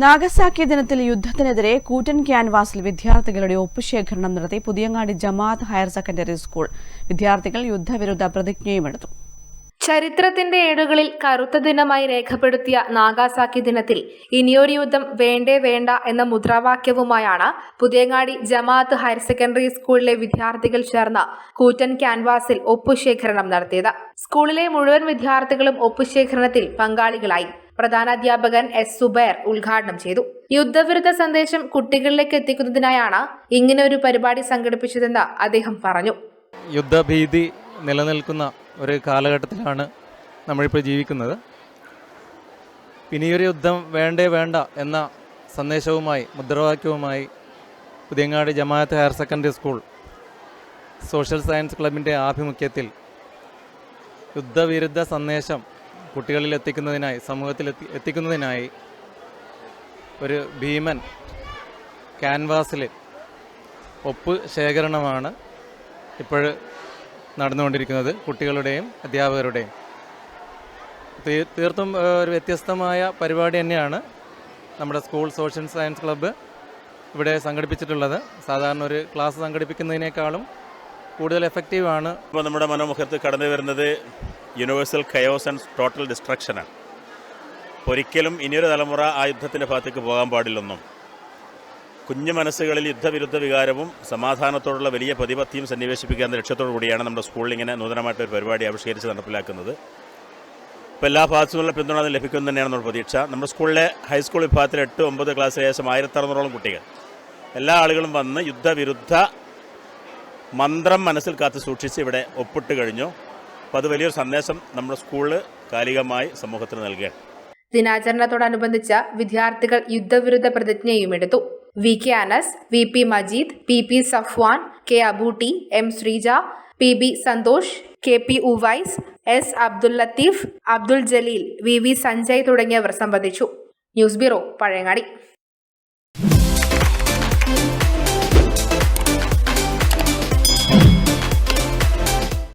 Nagasaki ദിനത്തിൽ യുദ്ധത്തിനെതിരെ കൂറ്റൻ ക്യാൻവാസിൽ വിദ്യാർത്ഥികളുടെ ഒപ്പുശേഖരണം നടത്തി Puthiyangadi Jamaat higher secondary school വിദ്യാർത്ഥികൾ യുദ്ധവിരുദ്ധ പ്രതിജ്ഞയുമെടുത്തു. ചരിത്രത്തിന്റെ ഏടുകളിൽ കറുത്ത ദിനമായി രേഖപ്പെടുത്തിയ നാഗസാക്കി ദിനത്തിൽ ഇനിയൊരു യുദ്ധം വേണ്ടേ വേണ്ട എന്ന മുദ്രാവാക്യവുമായാണ് പുതിയങ്ങാടി ജമാഅത്ത് ഹയർ സെക്കൻഡറി സ്കൂളിലെ വിദ്യാർത്ഥികൾ ചേർന്ന് കൂറ്റൻ ക്യാൻവാസിൽ ഒപ്പുശേഖരണം നടത്തിയത്. സ്കൂളിലെ മുഴുവൻ വിദ്യാർത്ഥികളും ഒപ്പുശേഖരണത്തിൽ പങ്കാളികളായി. പ്രധാനാധ്യാപകൻ എസ് സുബൈർ ഉദ്ഘാടനം ചെയ്തു. യുദ്ധവിരുദ്ധ സന്ദേശം കുട്ടികളിലേക്ക് എത്തിക്കുന്നതിനായാണ് ഇങ്ങനെയൊരു പരിപാടി സംഘടിപ്പിച്ചതെന്ന് അദ്ദേഹം പറഞ്ഞു. യുദ്ധഭീതി നിലനിൽക്കുന്ന ഒരു കാലഘട്ടത്തിലാണ് നമ്മളിപ്പോൾ ജീവിക്കുന്നത്. ഇനിയൊരു യുദ്ധം വേണ്ടേ വേണ്ട എന്ന സന്ദേശവുമായി മുദ്രാവാക്യവുമായി Puthiyangadi Jamaat higher secondary school social science ക്ലബിൻ്റെ ആഭിമുഖ്യത്തിൽ യുദ്ധവിരുദ്ധ സന്ദേശം കുട്ടികളിൽ എത്തിക്കുന്നതിനായി, സമൂഹത്തിൽ എത്തിക്കുന്നതിനായി ഒരു ഭീമൻ ക്യാൻവാസിൽ ഒപ്പ് ശേഖരണമാണ് ഇപ്പോൾ നടന്നുകൊണ്ടിരിക്കുന്നത്. കുട്ടികളുടെയും അധ്യാപകരുടെയും തീർത്തും ഒരു വ്യത്യസ്തമായ പരിപാടി തന്നെയാണ് നമ്മുടെ സ്കൂൾ സോഷ്യൽ സയൻസ് ക്ലബ്ബ് ഇവിടെ സംഘടിപ്പിച്ചിട്ടുള്ളത്. സാധാരണ ഒരു ക്ലാസ് സംഘടിപ്പിക്കുന്നതിനേക്കാളും കൂടുതൽ എഫക്റ്റീവാണ്. ഇപ്പോൾ നമ്മുടെ മനോമുഖത്ത് കടന്നു വരുന്നത് യൂണിവേഴ്സൽ കയോസ് ആൻഡ് ടോട്ടൽ ഡിസ്ട്രക്ഷനാണ്. ഒരിക്കലും ഇനിയൊരു തലമുറ ആ യുദ്ധത്തിൻ്റെ ഭാഗത്തേക്ക് പോകാൻ പാടില്ലെന്നും കുഞ്ഞു മനസ്സുകളിൽ യുദ്ധവിരുദ്ധ വികാരവും സമാധാനത്തോടുള്ള വലിയ പ്രതിപത്തിയും സന്നിവേശിപ്പിക്കാവുന്ന ലക്ഷ്യത്തോടു കൂടിയാണ് നമ്മുടെ സ്കൂളിൽ ഇങ്ങനെ നൂതനമായിട്ടൊരു പരിപാടി ആവിഷ്കരിച്ച് നടപ്പിലാക്കുന്നത്. ഇപ്പോൾ എല്ലാ ഭാഗത്തുനിന്നുള്ള പിന്തുണ ലഭിക്കുമെന്ന് തന്നെയാണ് നമ്മുടെ പ്രതീക്ഷ. നമ്മുടെ സ്കൂളിലെ ഹൈസ്കൂൾ വിഭാഗത്തിൽ 8, 9 ക്ലാസ്സിൽ ഏകദേശം 1600ഓളം കുട്ടികൾ, എല്ലാ ആളുകളും വന്ന് യുദ്ധവിരുദ്ധ മന്ത്രം മനസ്സിൽ കാത്തു സൂക്ഷിച്ച് ഇവിടെ ഒപ്പിട്ട് കഴിഞ്ഞു. അപ്പോൾ അത് വലിയൊരു സന്ദേശം നമ്മുടെ സ്കൂളിൽ കാലികമായി സമൂഹത്തിന് നൽകുകയാണ്. ദിനാചരണത്തോടനുബന്ധിച്ച് വിദ്യാർത്ഥികൾ യുദ്ധവിരുദ്ധ പ്രതിജ്ഞയും എടുത്തു. VK Anas, VP Majeed, PP Safwan, K Abootty, M Sreeja, PB Santhosh, KP Uvais, S Abdul Latheef, Abdul Jaleel, VV Sanjay തുടങ്ങിയവർ സംബന്ധിച്ചു. News bureau, Pazhayangadi.